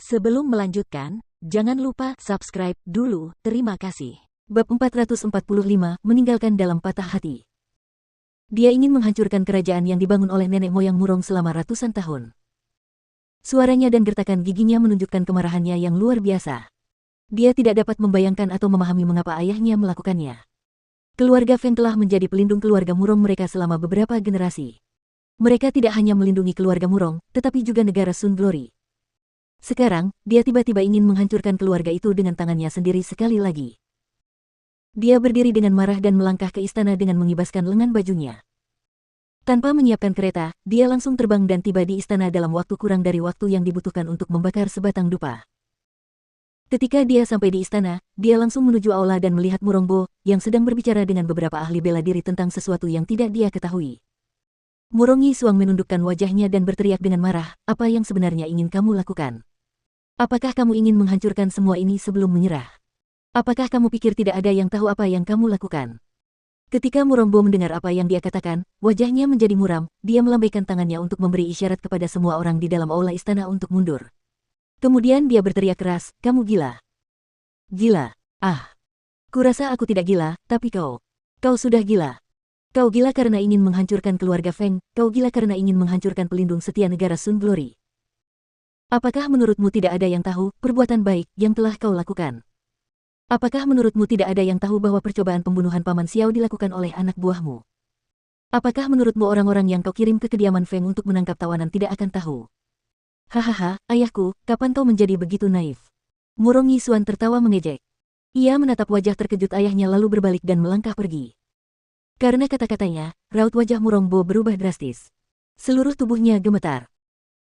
Sebelum melanjutkan, jangan lupa subscribe dulu, terima kasih. Bab 445, meninggalkan dalam patah hati. Dia ingin menghancurkan kerajaan yang dibangun oleh nenek moyang Murong selama ratusan tahun. Suaranya dan gertakan giginya menunjukkan kemarahannya yang luar biasa. Dia tidak dapat membayangkan atau memahami mengapa ayahnya melakukannya. Keluarga Feng telah menjadi pelindung keluarga Murong mereka selama beberapa generasi. Mereka tidak hanya melindungi keluarga Murong, tetapi juga negara Sun Glory. Sekarang, dia tiba-tiba ingin menghancurkan keluarga itu dengan tangannya sendiri sekali lagi. Dia berdiri dengan marah dan melangkah ke istana dengan mengibaskan lengan bajunya. Tanpa menyiapkan kereta, dia langsung terbang dan tiba di istana dalam waktu kurang dari waktu yang dibutuhkan untuk membakar sebatang dupa. Ketika dia sampai di istana, dia langsung menuju aula dan melihat Murongbo, yang sedang berbicara dengan beberapa ahli bela diri tentang sesuatu yang tidak dia ketahui. Murong Yisuang menundukkan wajahnya dan berteriak dengan marah, "Apa yang sebenarnya ingin kamu lakukan? Apakah kamu ingin menghancurkan semua ini sebelum menyerah? Apakah kamu pikir tidak ada yang tahu apa yang kamu lakukan?" Ketika Murongbo mendengar apa yang dia katakan, wajahnya menjadi muram, dia melambaikan tangannya untuk memberi isyarat kepada semua orang di dalam aula istana untuk mundur. Kemudian dia berteriak keras, "Kamu gila. Gila. Ah. Kurasa aku tidak gila, tapi kau. Kau sudah gila. Kau gila karena ingin menghancurkan keluarga Feng, kau gila karena ingin menghancurkan pelindung setia negara Sun Glory. Apakah menurutmu tidak ada yang tahu perbuatan baik yang telah kau lakukan? Apakah menurutmu tidak ada yang tahu bahwa percobaan pembunuhan Paman Xiao dilakukan oleh anak buahmu? Apakah menurutmu orang-orang yang kau kirim ke kediaman Feng untuk menangkap tawanan tidak akan tahu? Hahaha, ayahku, kapan kau menjadi begitu naif?" Murong Yisuan tertawa mengejek. Ia menatap wajah terkejut ayahnya lalu berbalik dan melangkah pergi. Karena kata-katanya, raut wajah Murongbo berubah drastis. Seluruh tubuhnya gemetar.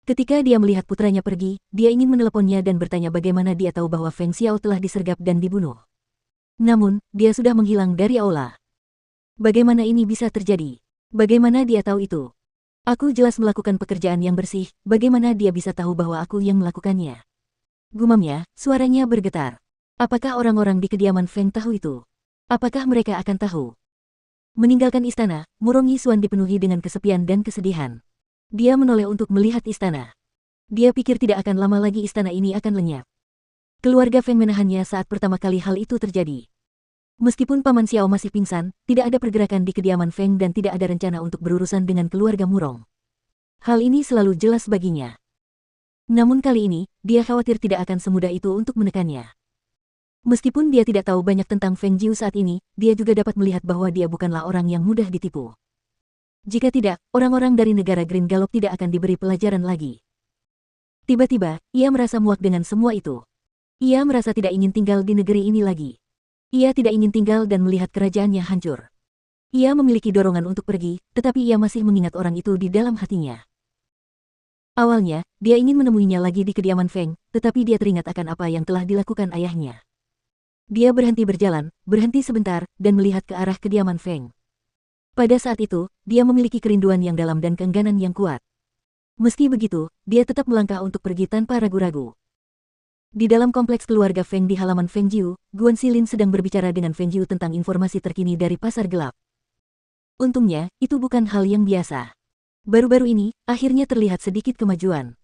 Ketika dia melihat putranya pergi, dia ingin meneleponnya dan bertanya bagaimana dia tahu bahwa Feng Xiao telah disergap dan dibunuh. Namun, dia sudah menghilang dari aula. Bagaimana ini bisa terjadi? Bagaimana dia tahu itu? Aku jelas melakukan pekerjaan yang bersih, bagaimana dia bisa tahu bahwa aku yang melakukannya? Gumamnya, suaranya bergetar. Apakah orang-orang di kediaman Feng tahu itu? Apakah mereka akan tahu? Meninggalkan istana, Murong Yisuan dipenuhi dengan kesepian dan kesedihan. Dia menoleh untuk melihat istana. Dia pikir tidak akan lama lagi istana ini akan lenyap. Keluarga Feng menahannya saat pertama kali hal itu terjadi. Meskipun Paman Xiao masih pingsan, tidak ada pergerakan di kediaman Feng dan tidak ada rencana untuk berurusan dengan keluarga Murong. Hal ini selalu jelas baginya. Namun kali ini, dia khawatir tidak akan semudah itu untuk menekannya. Meskipun dia tidak tahu banyak tentang Feng Jiu saat ini, dia juga dapat melihat bahwa dia bukanlah orang yang mudah ditipu. Jika tidak, orang-orang dari negara Green Gallop tidak akan diberi pelajaran lagi. Tiba-tiba, ia merasa muak dengan semua itu. Ia merasa tidak ingin tinggal di negeri ini lagi. Ia tidak ingin tinggal dan melihat kerajaannya hancur. Ia memiliki dorongan untuk pergi, tetapi ia masih mengingat orang itu di dalam hatinya. Awalnya, dia ingin menemuinya lagi di kediaman Feng, tetapi dia teringat akan apa yang telah dilakukan ayahnya. Dia berhenti berjalan, berhenti sebentar, dan melihat ke arah kediaman Feng. Pada saat itu, dia memiliki kerinduan yang dalam dan keengganan yang kuat. Meski begitu, dia tetap melangkah untuk pergi tanpa ragu-ragu. Di dalam kompleks keluarga Feng di halaman Feng Jiu, Guan Xilin sedang berbicara dengan Feng Jiu tentang informasi terkini dari pasar gelap. Untungnya, itu bukan hal yang biasa. Baru-baru ini, akhirnya terlihat sedikit kemajuan.